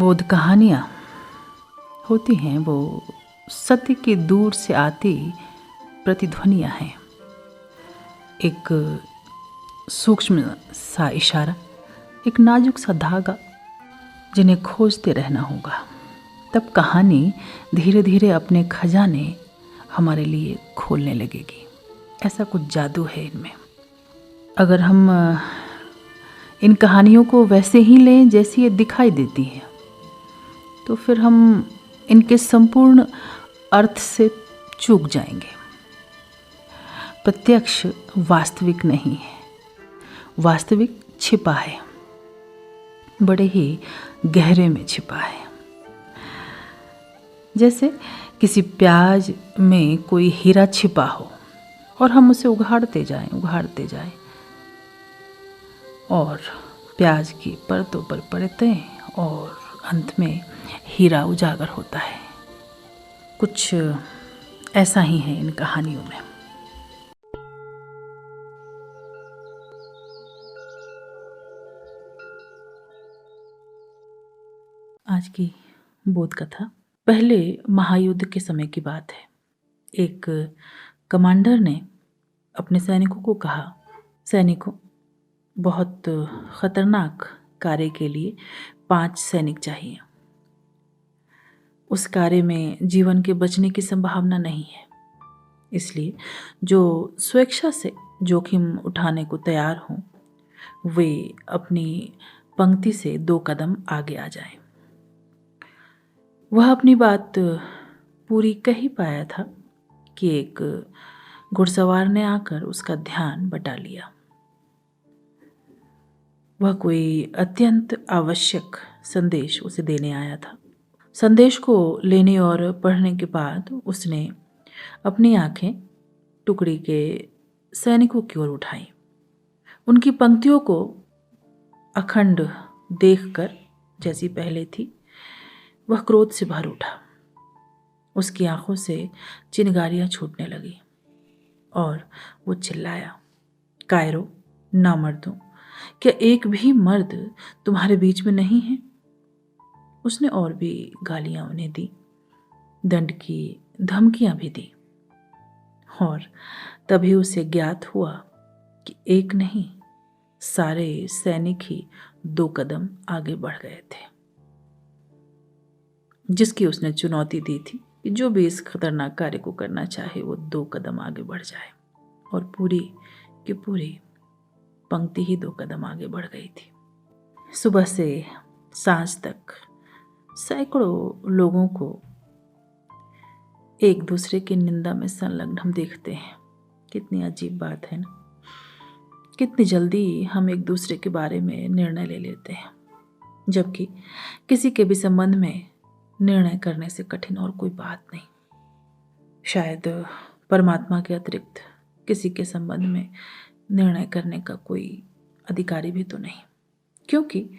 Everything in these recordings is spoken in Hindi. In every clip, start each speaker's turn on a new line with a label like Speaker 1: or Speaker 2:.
Speaker 1: बोध कहानियाँ होती हैं वो सत्य की दूर से आती प्रतिध्वनियाँ हैं। एक सूक्ष्म सा इशारा, एक नाजुक सा धागा जिन्हें खोजते रहना होगा। तब कहानी धीरे धीरे अपने खजाने हमारे लिए खोलने लगेगी। ऐसा कुछ जादू है इनमें। अगर हम इन कहानियों को वैसे ही लें जैसी ये दिखाई देती हैं, तो फिर हम इनके संपूर्ण अर्थ से चूक जाएंगे। प्रत्यक्ष वास्तविक नहीं है, वास्तविक छिपा है, बड़े ही गहरे में छिपा है। जैसे किसी प्याज में कोई हीरा छिपा हो और हम उसे उघाड़ते जाएं और प्याज की परतों पर परतें और अंत में हीरा उजागर होता है। कुछ ऐसा ही है इन कहानियों में। आज की बोध कथा पहले महायुद्ध के समय की बात है। एक कमांडर ने अपने सैनिकों को कहा, सैनिकों, बहुत खतरनाक कार्य के लिए 5 सैनिक चाहिए। उस कार्य में जीवन के बचने की संभावना नहीं है, इसलिए जो स्वेच्छा से जोखिम उठाने को तैयार हों वे अपनी पंक्ति से 2 कदम आगे आ जाएं। वह अपनी बात पूरी कह ही पाया था कि एक घुड़सवार ने आकर उसका ध्यान बटा लिया। वह कोई अत्यंत आवश्यक संदेश उसे देने आया था। संदेश को लेने और पढ़ने के बाद उसने अपनी आंखें टुकड़ी के सैनिकों की ओर उठाई। उनकी पंक्तियों को अखंड देखकर जैसी पहले थी, वह क्रोध से भर उठा। उसकी आंखों से चिंगारियां छूटने लगी और वो चिल्लाया, कायरो, नामर्दों, क्या एक भी मर्द तुम्हारे बीच में नहीं है? उसने और भी गालियां उन्हें दी, दंड की धमकियां भी दी, और तभी उसे ज्ञात हुआ कि एक नहीं, सारे सैनिक ही 2 कदम आगे बढ़ गए थे। जिसकी उसने चुनौती दी थी कि जो भी इस खतरनाक कार्य को करना चाहे वो 2 कदम आगे बढ़ जाए, और पूरी की पूरी पंक्ति ही 2 कदम आगे बढ़ गई थी। सुबह से सांझ तक सैकड़ों लोगों को एक दूसरे की निंदा में संलग्न हम देखते हैं। कितनी अजीब बात है ना, कितनी जल्दी हम एक दूसरे के बारे में निर्णय ले लेते हैं, जबकि किसी के भी संबंध में निर्णय करने से कठिन और कोई बात नहीं। शायद परमात्मा के अतिरिक्त किसी के संबंध में निर्णय करने का कोई अधिकारी भी तो नहीं, क्योंकि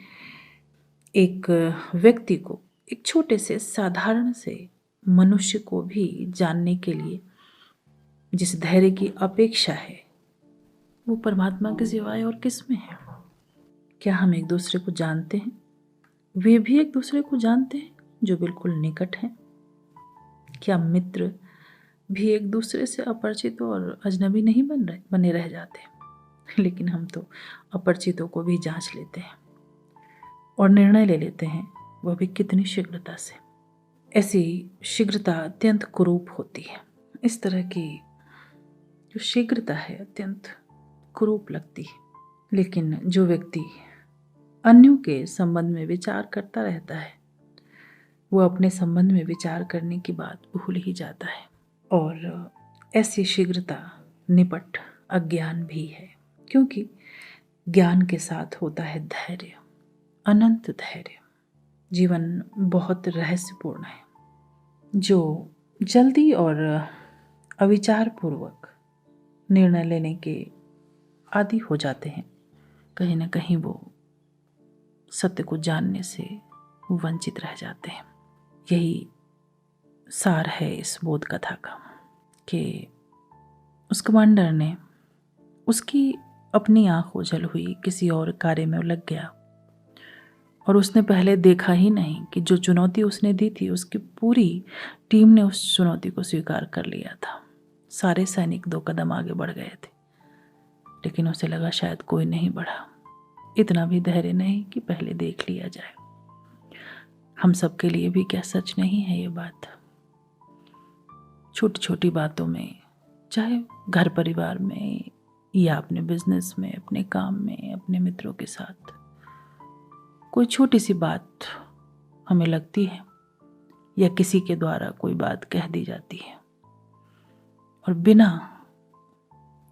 Speaker 1: एक व्यक्ति को, एक छोटे से साधारण से मनुष्य को भी जानने के लिए जिस धैर्य की अपेक्षा है वो परमात्मा के सिवाय और किस में है? क्या हम एक दूसरे को जानते हैं? वे भी एक दूसरे को जानते हैं जो बिल्कुल निकट हैं? क्या मित्र भी एक दूसरे से अपरिचित और अजनबी नहीं बने रह जाते? लेकिन हम तो अपरिचितों को भी जांच लेते हैं और निर्णय ले लेते हैं, वह भी कितनी शीघ्रता से। ऐसी शीघ्रता अत्यंत कुरूप होती है। इस तरह की जो शीघ्रता है अत्यंत कुरूप लगती है। लेकिन जो व्यक्ति अन्यों के संबंध में विचार करता रहता है वो अपने संबंध में विचार करने की बात भूल ही जाता है। और ऐसी शीघ्रता निपट अज्ञान भी है, क्योंकि ज्ञान के साथ होता है धैर्य, अनंत धैर्य। जीवन बहुत रहस्यपूर्ण है। जो जल्दी और अविचार पूर्वक निर्णय लेने के आदी हो जाते हैं, कहीं ना कहीं वो सत्य को जानने से वंचित रह जाते हैं। यही सार है इस बोध कथा का कि उस कमांडर ने, उसकी अपनी आंख ओझल हुई, किसी और कार्य में उलझ गया और उसने पहले देखा ही नहीं कि जो चुनौती उसने दी थी उसकी पूरी टीम ने उस चुनौती को स्वीकार कर लिया था। सारे सैनिक 2 कदम आगे बढ़ गए थे, लेकिन उसे लगा शायद कोई नहीं बढ़ा। इतना भी धैर्य नहीं कि पहले देख लिया जाए। हम सब के लिए भी क्या सच नहीं है ये बात? छोटी छोटी बातों में, चाहे घर परिवार में या अपने बिजनेस में, अपने काम में, अपने मित्रों के साथ, कोई छोटी सी बात हमें लगती है या किसी के द्वारा कोई बात कह दी जाती है और बिना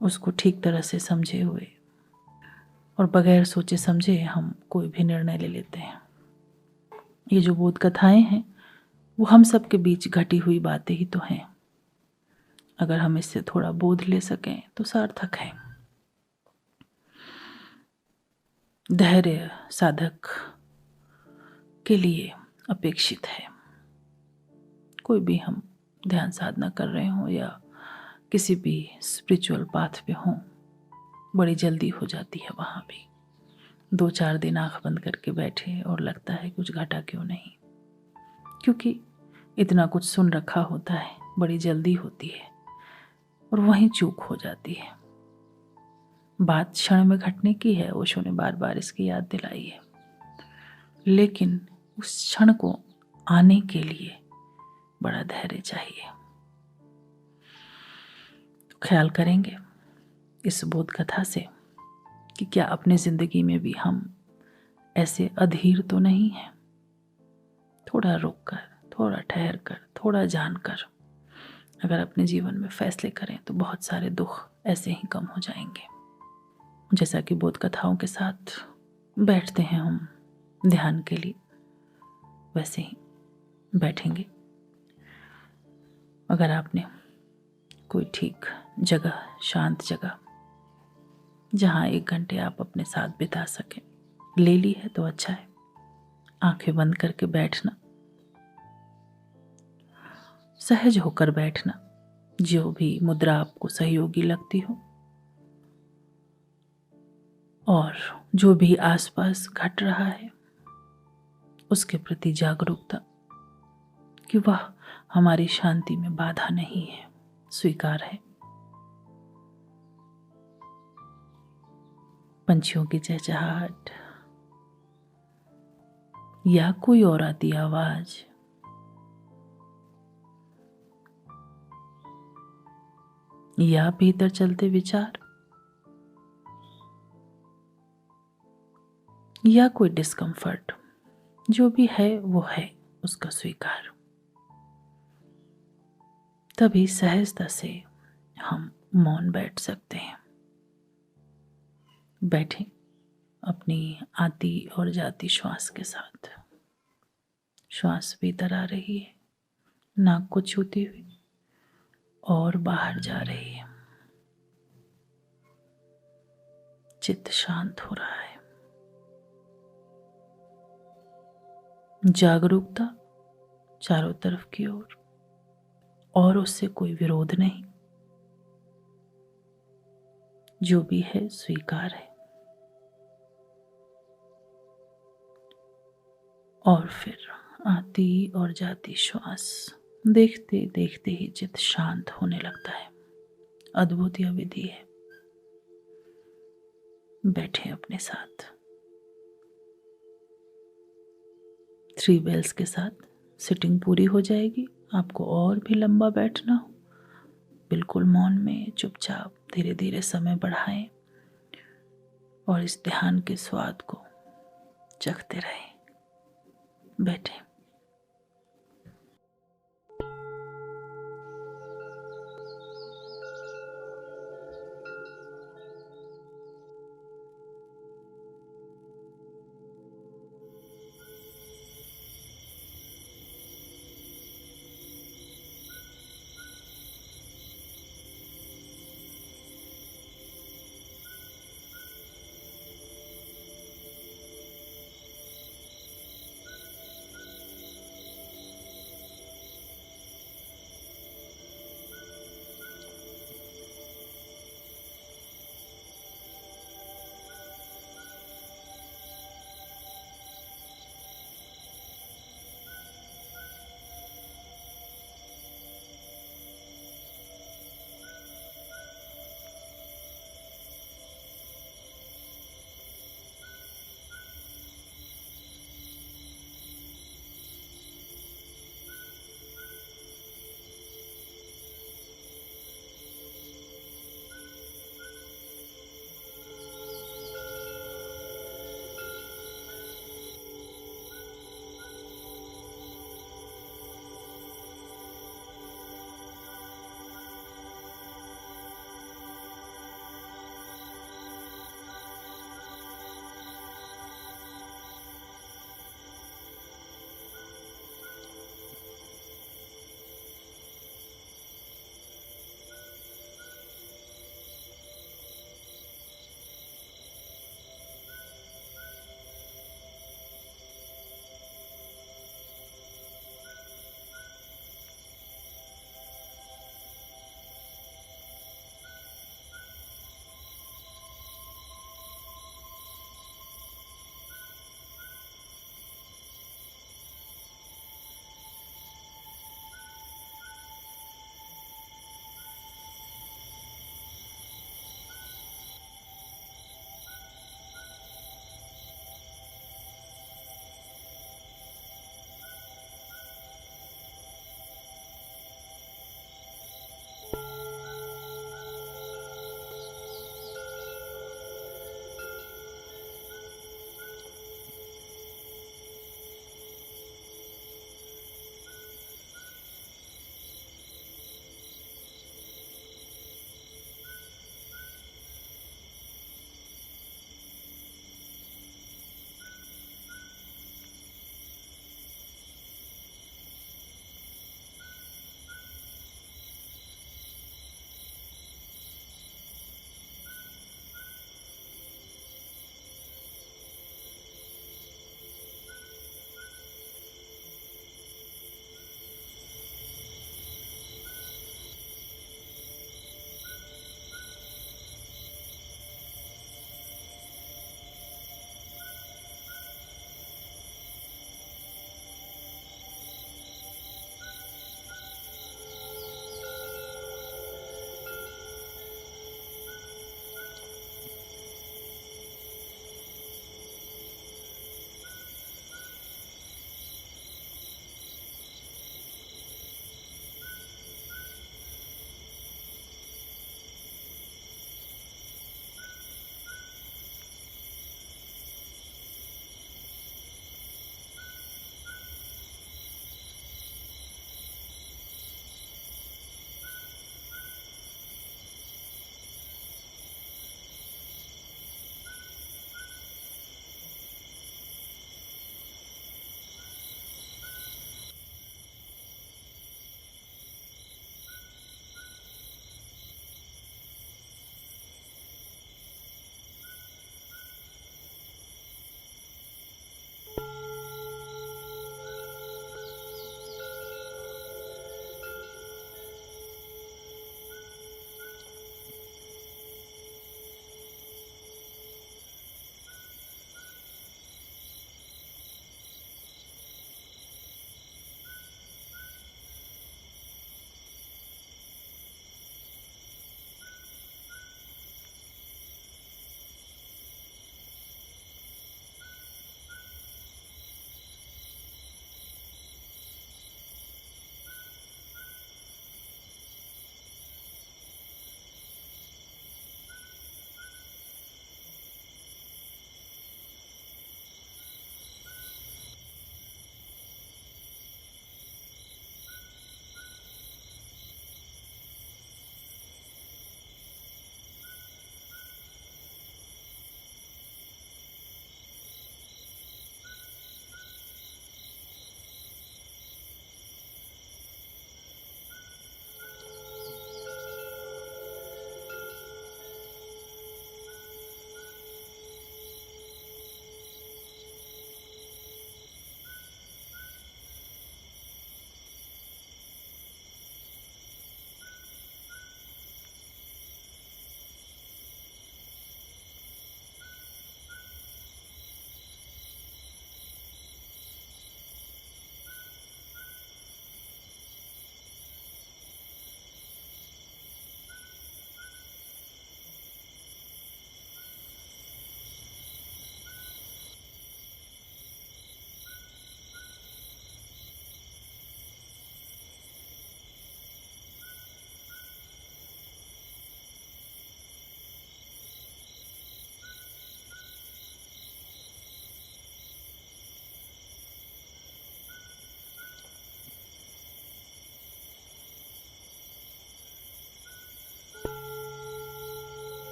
Speaker 1: उसको ठीक तरह से समझे हुए और बगैर सोचे समझे हम कोई भी निर्णय ले लेते हैं। ये जो बोध कथाएं हैं वो हम सब के बीच घटी हुई बातें ही तो हैं। अगर हम इससे थोड़ा बोध ले सकें तो सार्थक है। धैर्य साधक के लिए अपेक्षित है। कोई भी हम ध्यान साधना कर रहे हों या किसी भी स्पिरिचुअल पाथ पे हों, बड़ी जल्दी हो जाती है वहाँ भी। 2-4 दिन आंख बंद करके बैठे और लगता है कुछ घटा क्यों नहीं, क्योंकि इतना कुछ सुन रखा होता है, बड़ी जल्दी होती है और वहीं चूक हो जाती है। बात क्षण में घटने की है, ओशो ने बार बार इसकी याद दिलाई है, लेकिन उस क्षण को आने के लिए बड़ा धैर्य चाहिए। तो ख्याल करेंगे इस बोध कथा से कि क्या अपने जिंदगी में भी हम ऐसे अधीर तो नहीं हैं। थोड़ा रुक कर, थोड़ा ठहर कर, थोड़ा जानकर अगर अपने जीवन में फैसले करें तो बहुत सारे दुख ऐसे ही कम हो जाएंगे। जैसा कि बोध कथाओं के साथ बैठते हैं हम ध्यान के लिए, वैसे ही बैठेंगे। अगर आपने कोई ठीक जगह, शांत जगह जहाँ 1 घंटे आप अपने साथ बिता सकें ले ली है तो अच्छा है। आंखें बंद करके बैठना, सहज होकर बैठना, जो भी मुद्रा आपको सहयोगी लगती हो, और जो भी आसपास घट रहा है उसके प्रति जागरूकता कि वह हमारी शांति में बाधा नहीं है, स्वीकार है। पंछियों की चहचहाहट या कोई और आती आवाज, या भीतर चलते विचार, या कोई डिस्कम्फर्ट, जो भी है वो है, उसका स्वीकार। तभी सहजता से हम मौन बैठ सकते हैं। बैठें अपनी आती और जाती श्वास के साथ। श्वास भीतर आ रही है, नाक को छूती हुई, और बाहर जा रही है। चित्त शांत हो रहा है। जागरूकता चारों तरफ की ओर, और उससे कोई विरोध नहीं। जो भी है स्वीकार है। और फिर आती और जाती श्वास देखते देखते ही चित्त शांत होने लगता है। अद्भुत यह विधि है। बैठे अपने साथ। 3 बेल्स के साथ सिटिंग पूरी हो जाएगी। आपको और भी लंबा बैठना हो, बिल्कुल मौन में चुपचाप धीरे धीरे समय बढ़ाएं और इस ध्यान के स्वाद को चखते रहें। बैठें।